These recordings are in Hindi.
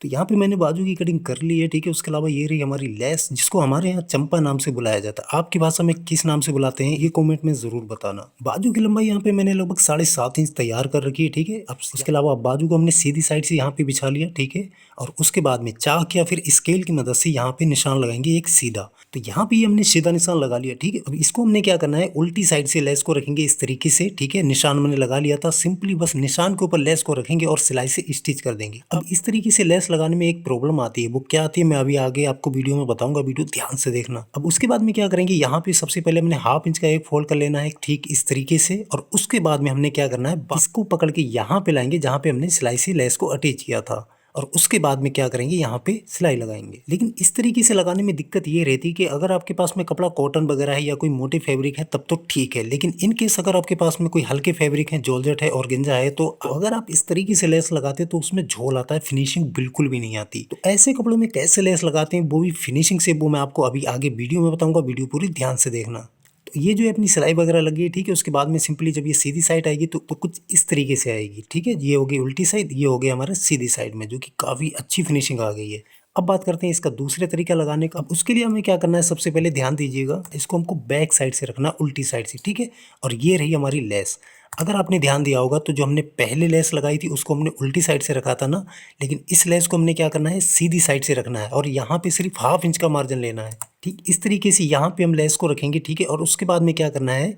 तो यहाँ पे मैंने बाजू की कटिंग कर ली है, ठीक है। उसके अलावा ये रही हमारी लेस, जिसको हमारे यहाँ चंपा नाम से बुलाया जाता है। आपकी भाषा में किस नाम से बुलाते हैं ये कमेंट में ज़रूर बताना। बाजू की लंबाई यहाँ पे मैंने लगभग 7.5 इंच तैयार कर रखी है, ठीक है। अब उसके अलावा बाजू को हमने सीधी साइड से यहाँ पे बिछा लिया, ठीक है। और उसके बाद में चाक या फिर स्केल की मदद से यहाँ पे निशान लगाएंगे एक सीधा। तो यहाँ पे हमने सीधा निशान लगा लिया, ठीक है। अब इसको हमने क्या करना है, उल्टी साइड से लेस को रखेंगे इस तरीके से, ठीक है। निशान मैंने लगा लिया था, सिंपली बस निशान के ऊपर लेस को रखेंगे और सिलाई से स्टिच कर देंगे। अब इस तरीके से लेस लगाने में एक प्रॉब्लम आती है, वो क्या आती है मैं अभी आगे आपको वीडियो में बताऊंगा, वीडियो ध्यान से देखना। अब उसके बाद में क्या करेंगे, यहाँ पे सबसे पहले हमने 1/2 इंच का एक फोल्ड कर लेना है, ठीक इस तरीके से। और उसके बाद में हमने क्या करना है, इसको पकड़ के यहाँ पे लाएंगे जहाँ पे हमने सिलाई से लेस को अटैच किया था। और उसके बाद में क्या करेंगे, यहाँ पे सिलाई लगाएंगे। लेकिन इस तरीके से लगाने में दिक्कत ये रहती है कि अगर आपके पास में कपड़ा कॉटन वगैरह है या कोई मोटे फैब्रिक है तब तो ठीक है, लेकिन इन केस अगर आपके पास में कोई हल्के फैब्रिक है, जॉर्जेट है, ऑर्गेन्जा है, तो अगर आप इस तरीके से लेस लगाते तो उसमें झोल आता है, फिनिशिंग बिल्कुल भी नहीं आती। तो ऐसे कपड़ों में कैसे लेस लगाते हैं वो भी फिनिशिंग से, वो मैं आपको अभी आगे वीडियो में बताऊंगा, वीडियो पूरी ध्यान से देखना। तो ये जो है अपनी सिलाई वगैरह लगी है, ठीक है। उसके बाद में सिंपली जब ये सीधी साइड आएगी तो कुछ इस तरीके से आएगी, ठीक है। ये हो गई उल्टी साइड, ये हो गया हमारा सीधी साइड में, जो कि काफ़ी अच्छी फिनिशिंग आ गई है। अब बात करते हैं इसका दूसरे तरीका लगाने का। अब उसके लिए हमें क्या करना है, सबसे पहले ध्यान दीजिएगा, इसको हमको बैक साइड से रखना, उल्टी साइड से, ठीक है। और ये रही हमारी लेस। अगर आपने ध्यान दिया होगा तो जो हमने पहले लेस लगाई थी उसको हमने उल्टी साइड से रखा था ना, लेकिन इस लेस को हमने क्या करना है, सीधी साइड से रखना है। और यहाँ पे सिर्फ 1/2 इंच का मार्जिन लेना है, ठीक इस तरीके से यहाँ पे हम लेस को रखेंगे, ठीक है। और उसके बाद में क्या करना है,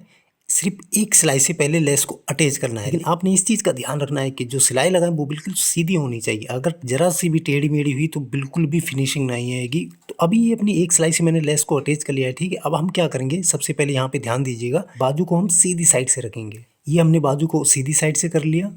सिर्फ एक सिलाई से पहले लेस को अटैच करना है। लेकिन आपने इस चीज़ का ध्यान रखना है कि जो सिलाई लगाए वो बिल्कुल सीधी होनी चाहिए। अगर जरा सी भी टेढ़ी मेढ़ी हुई तो बिल्कुल भी फिनिशिंग नहीं आएगी। तो अभी ये अपनी एक सिलाई से मैंने लेस को अटैच कर लिया है, ठीक है। अब हम क्या करेंगे, सबसे पहले यहाँ पे ध्यान दीजिएगा, बाजू को हम सीधी साइड से रखेंगे। ये हमने बाजू को सीधी साइड से कर लिया।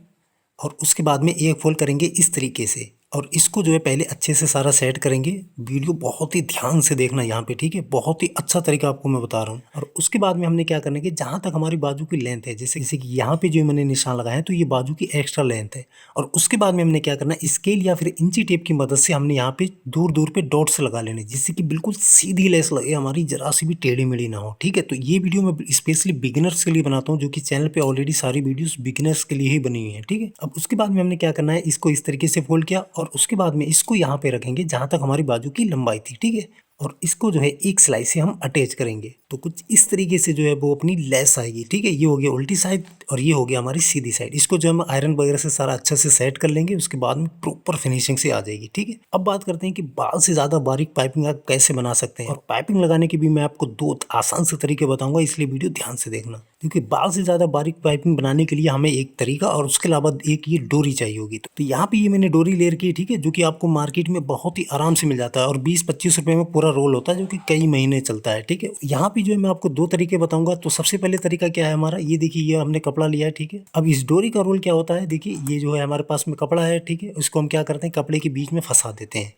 और उसके बाद में एक फोल्ड करेंगे इस तरीके से। और इसको जो है पहले अच्छे से सारा सेट करेंगे। वीडियो बहुत ही ध्यान से देखना यहाँ पे, ठीक है। बहुत ही अच्छा तरीका आपको मैं बता रहा हूँ। और उसके बाद में हमने क्या करना है कि जहाँ तक हमारी बाजू की लेंथ है, जैसे कि यहाँ पे जो मैंने निशान लगाया है तो ये बाजू की एक्स्ट्रा लेंथ है। और उसके बाद में हमने क्या करना है, स्केल या फिर इंची टेप की मदद से हमने यहाँ पे दूर दूर पे डॉट्स लगा लेने, जिससे कि बिल्कुल सीधी लेस लगे, हमारी जरा सी भी टेढ़ी मेढ़ी ना हो, ठीक है। तो ये वीडियो मैं स्पेशली बिगिनर्स के लिए बनाता हूँ, जो कि चैनल पे ऑलरेडी सारी वीडियोस बिगिनर्स के लिए ही बनी हुई है, ठीक है। अब उसके बाद में हमने क्या करना है, इसको इस तरीके से फोल्ड किया और उसके बाद में इसको यहाँ पे रखेंगे जहाँ तक हमारी बाजू की लंबाई थी, ठीक है। और इसको जो है एक सिलाई से हम अटैच करेंगे, तो कुछ इस तरीके से जो है वो अपनी लेस आएगी, ठीक है। ये हो गया उल्टी साइड और ये हो गया हमारी सीधी साइड। इसको जो हम आयरन वगैरह से सारा अच्छा से सेट कर लेंगे, उसके बाद में प्रॉपर फिनिशिंग से आ जाएगी, ठीक है। अब बात करते हैं कि बाल से ज़्यादा बारीक पाइपिंग आप कैसे बना सकते हैं। और पाइपिंग लगाने के भी मैं आपको 2 आसान से तरीके बताऊंगा, इसलिए वीडियो ध्यान से देखना। क्योंकि बाल से ज़्यादा बारीक पाइपिंग बनाने के लिए हमें एक तरीका और उसके अलावा एक ये डोरी चाहिए होगी। तो यहाँ पे ये मैंने डोरी ले रखी है, ठीक है, जो कि आपको मार्केट में बहुत ही आराम से मिल जाता है और 20-25 रुपए में पूरा रोल होता है, जो कि कई महीने चलता है, ठीक है। यहाँ पे जो है मैं आपको 2 तरीके बताऊंगा। तो सबसे पहले तरीका क्या है हमारा, ये देखिए, ये हमने कपड़ा लिया है, ठीक है। अब इस डोरी का रोल क्या होता है, देखिए ये जो है हमारे पास में कपड़ा है, ठीक है। इसको हम क्या करते हैं, कपड़े के बीच में फंसा देते हैं,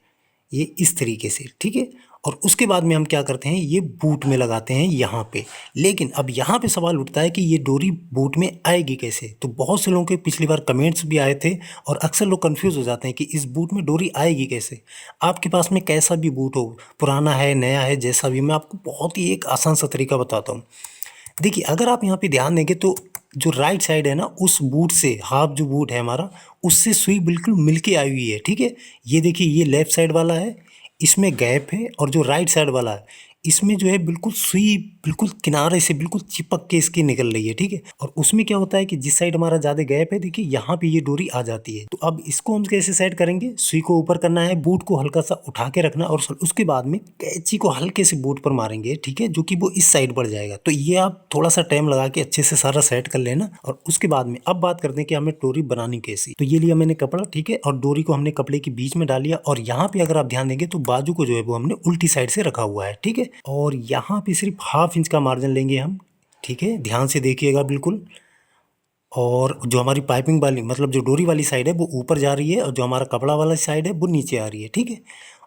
ये इस तरीके से, ठीक है। और उसके बाद में हम क्या करते हैं, ये बूट में लगाते हैं यहाँ पे। लेकिन अब यहाँ पे सवाल उठता है कि ये डोरी बूट में आएगी कैसे। तो बहुत से लोगों के पिछली बार कमेंट्स भी आए थे और अक्सर लोग कंफ्यूज हो जाते हैं कि इस बूट में डोरी आएगी कैसे। आपके पास में कैसा भी बूट हो, पुराना है नया है, जैसा भी, मैं आपको बहुत ही एक आसान सा तरीका बताता हूँ। देखिए, अगर आप यहाँ पे ध्यान देंगे तो जो राइट साइड है ना, उस बूट से हाफ जो बूट है हमारा, उससे सुई बिल्कुल मिलके आई हुई है, ठीक है। ये देखिए, ये लेफ्ट साइड वाला है, इसमें गैप है, और जो राइट साइड वाला है इसमें जो है बिल्कुल सुई बिल्कुल किनारे से बिल्कुल चिपक के इसकी निकल रही है, ठीक है। और उसमें क्या होता है कि जिस साइड हमारा ज़्यादा गैप है, देखिए यहाँ पे ये डोरी आ जाती है। तो अब इसको हम कैसे सेट करेंगे, सुई को ऊपर करना है, बूट को हल्का सा उठा के रखना और उसके बाद में कैंची को हल्के से बूट पर मारेंगे, ठीक है, जो कि वो इस साइड बढ़ जाएगा। तो ये आप थोड़ा सा टाइम लगा के अच्छे से सारा सेट कर लेना। और उसके बाद में अब बात करते हैं कि हमें डोरी बनानी कैसी। तो ये लिया मैंने कपड़ा, ठीक है, और डोरी को हमने कपड़े के बीच में डाल लिया। और यहाँ पे अगर आप ध्यान देंगे तो बाजू को जो है वो हमने उल्टी साइड से रखा हुआ है, ठीक है। और यहाँ पे सिर्फ 1/2 इंच का मार्जिन लेंगे हम, ठीक है, ध्यान से देखिएगा बिल्कुल। और जो हमारी पाइपिंग वाली, मतलब जो डोरी वाली साइड है वो ऊपर जा रही है और जो हमारा कपड़ा वाला साइड है वो नीचे आ रही है, ठीक है।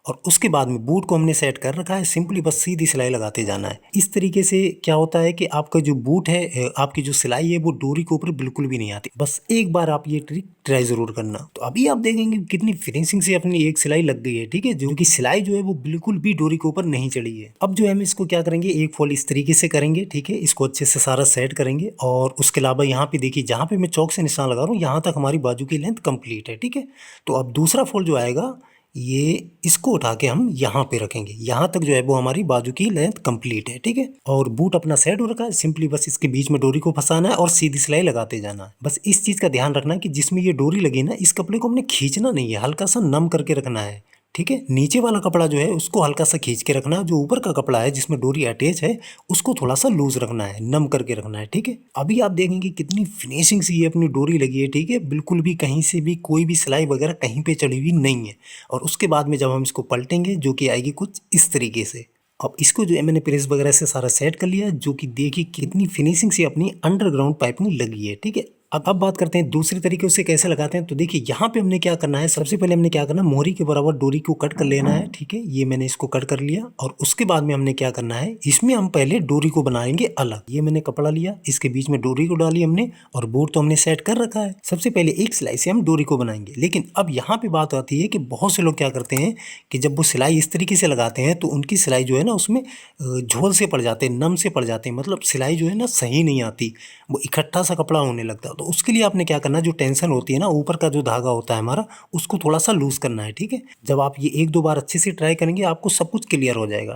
और उसके बाद में बूट को हमने सेट कर रखा है, सिंपली बस सीधी सिलाई लगाते जाना है। इस तरीके से क्या होता है कि आपका जो बूट है, आपकी जो सिलाई है वो डोरी के ऊपर बिल्कुल भी नहीं आती। बस एक बार आप ये ट्रिक ट्राई जरूर करना। तो अभी आप देखेंगे कितनी फिनिशिंग से अपनी एक सिलाई लग गई है, ठीक है, जो कि सिलाई जो है वो बिल्कुल भी डोरी के ऊपर नहीं चढ़ी है। अब जो है हम इसको क्या करेंगे, एक फोल्ड इस तरीके से करेंगे, ठीक है, इसको अच्छे से सारा सेट करेंगे। और उसके अलावा यहाँ पे देखिए, जहाँ पे मैं चौक से निशान लगा रहा हूँ यहाँ तक हमारी बाजू की लेंथ कंप्लीट है, ठीक है। तो अब दूसरा फोल्ड जो आएगा, ये इसको उठा के हम यहाँ पे रखेंगे, यहाँ तक जो है वो हमारी बाजू की लेंथ कंप्लीट है, ठीक है। और बूट अपना सेट हो रखा है, सिंपली बस इसके बीच में डोरी को फंसाना है और सीधी सिलाई लगाते जाना है। बस इस चीज का ध्यान रखना है कि जिसमें ये डोरी लगी ना, इस कपड़े को हमने खींचना नहीं है, हल्का सा नम करके रखना है, ठीक है। नीचे वाला कपड़ा जो है उसको हल्का सा खींच के रखना है, जो ऊपर का कपड़ा है जिसमें डोरी अटैच है उसको थोड़ा सा लूज रखना है, नम करके रखना है, ठीक है। अभी आप देखेंगे कितनी फिनिशिंग से ये अपनी डोरी लगी है, ठीक है, बिल्कुल भी कहीं से भी कोई भी सिलाई वगैरह कहीं पे चढ़ी हुई नहीं है। और उसके बाद में जब हम इसको पलटेंगे जो कि आएगी कुछ इस तरीके से। अब इसको जो है मैंने प्रेस वगैरह से सारा सेट कर लिया, जो कि देखिए कितनी फिनिशिंग से अपनी अंडरग्राउंड पाइपिंग लगी है, ठीक है। अब बात करते हैं दूसरी तरीके से कैसे लगाते हैं। तो देखिए यहाँ पे हमने क्या करना है, सबसे पहले हमने क्या करना है, मोहरी के बराबर डोरी को कट कर लेना है, ठीक है। ये मैंने इसको कट कर लिया और उसके बाद में हमने क्या करना है, इसमें हम पहले डोरी को बनाएंगे अलग। ये मैंने कपड़ा लिया, इसके बीच में डोरी को डाली हमने और बोर्ड तो हमने सेट कर रखा है। सबसे पहले एक सिलाई से हम डोरी को बनाएंगे, लेकिन अब यहाँ पे बात आती है कि बहुत से लोग क्या करते हैं कि जब वो सिलाई इस तरीके से लगाते हैं तो उनकी सिलाई जो है ना उसमें झोल से पड़ जाते हैं, नम से पड़ जाते हैं, मतलब सिलाई जो है ना सही नहीं आती, वो इकट्ठा सा कपड़ा होने लगता है। तो उसके लिए आपने क्या करना है, जो टेंशन होती है ना ऊपर का जो धागा होता है हमारा, उसको थोड़ा सा लूज करना है, ठीक है। जब आप ये एक दो बार अच्छे से ट्राई करेंगे आपको सब कुछ क्लियर हो जाएगा।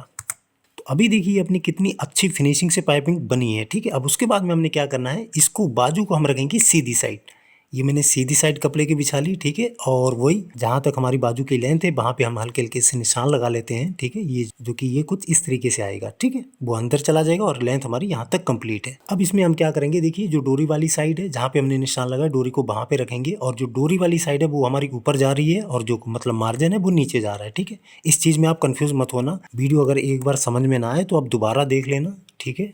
तो अभी देखिए अपनी कितनी अच्छी फिनिशिंग से पाइपिंग बनी है, ठीक है। अब उसके बाद में हमने क्या करना है, इसको बाजू को हम रखेंगे सीधी साइड। ये मैंने सीधी साइड कपड़े की बिछा ली, ठीक है। और वही जहाँ तक हमारी बाजू की लेंथ है वहाँ पे हम हल्के हल्के से निशान लगा लेते हैं, ठीक है। ये जो कि ये कुछ इस तरीके से आएगा, ठीक है, वो अंदर चला जाएगा और लेंथ हमारी यहाँ तक कंप्लीट है। अब इसमें हम क्या करेंगे, देखिए जो डोरी वाली साइड है जहाँ पे हमने निशान लगाया डोरी को वहाँ पे रखेंगे, और जो डोरी वाली साइड है वो हमारी ऊपर जा रही है और जो मतलब मार्जिन है वो नीचे जा रहा है, ठीक है। इस चीज़ में आप कंफ्यूज मत होना, वीडियो अगर एक बार समझ में ना आए तो आप दोबारा देख लेना, ठीक है।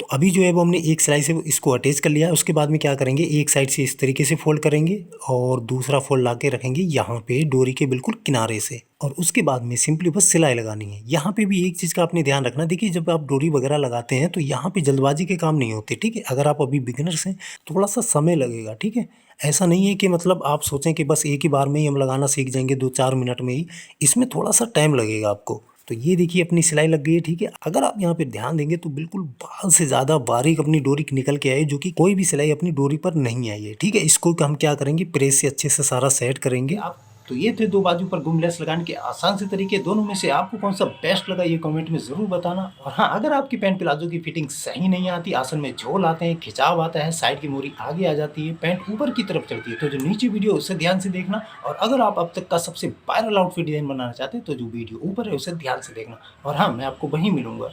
तो अभी जो है वो हमने एक सिलाई से इसको अटैच कर लिया है। उसके बाद में क्या करेंगे, एक साइड से इस तरीके से फोल्ड करेंगे और दूसरा फोल्ड ला के रखेंगे यहाँ पे डोरी के बिल्कुल किनारे से, और उसके बाद में सिंपली बस सिलाई लगानी है। यहाँ पे भी एक चीज़ का आपने ध्यान रखना, देखिए जब आप डोरी वगैरह लगाते हैं तो यहाँ पे जल्दबाजी के काम नहीं होते, ठीक है। अगर आप अभी बिगिनर्स हैं थोड़ा सा समय लगेगा, ठीक है। ऐसा नहीं है कि मतलब आप सोचें कि बस एक ही बार में ही हम लगाना सीख जाएंगे 2-4 मिनट में ही, इसमें थोड़ा सा टाइम लगेगा आपको। तो ये देखिए अपनी सिलाई लग गई है, ठीक है। अगर आप यहाँ पे ध्यान देंगे तो बिल्कुल बाल से ज़्यादा बारीक अपनी डोरी निकल के आई, जो कि कोई भी सिलाई अपनी डोरी पर नहीं आई है, ठीक है। इसको हम क्या करेंगे, प्रेस से अच्छे से सारा सेट करेंगे। आप तो ये थे दो बाजू पर गुम लेस लगाने के आसान से तरीके। दोनों में से आपको कौन सा बेस्ट लगा ये कमेंट में ज़रूर बताना। और हाँ, अगर आपकी पैंट प्लाजो की फिटिंग सही नहीं आती, आसन में झोल आते हैं, खिंचाव आता है, साइड की मोरी आगे आ जाती है, पैंट ऊपर की तरफ चढ़ती है, तो जो नीचे वीडियो उसे ध्यान से देखना। और अगर आप अब तक का सबसे वायरल आउटफिट डिजाइन बनाना चाहते हैं तो जो वीडियो ऊपर है उसे ध्यान से देखना। और हाँ, मैं आपको वहीं मिलूंगा।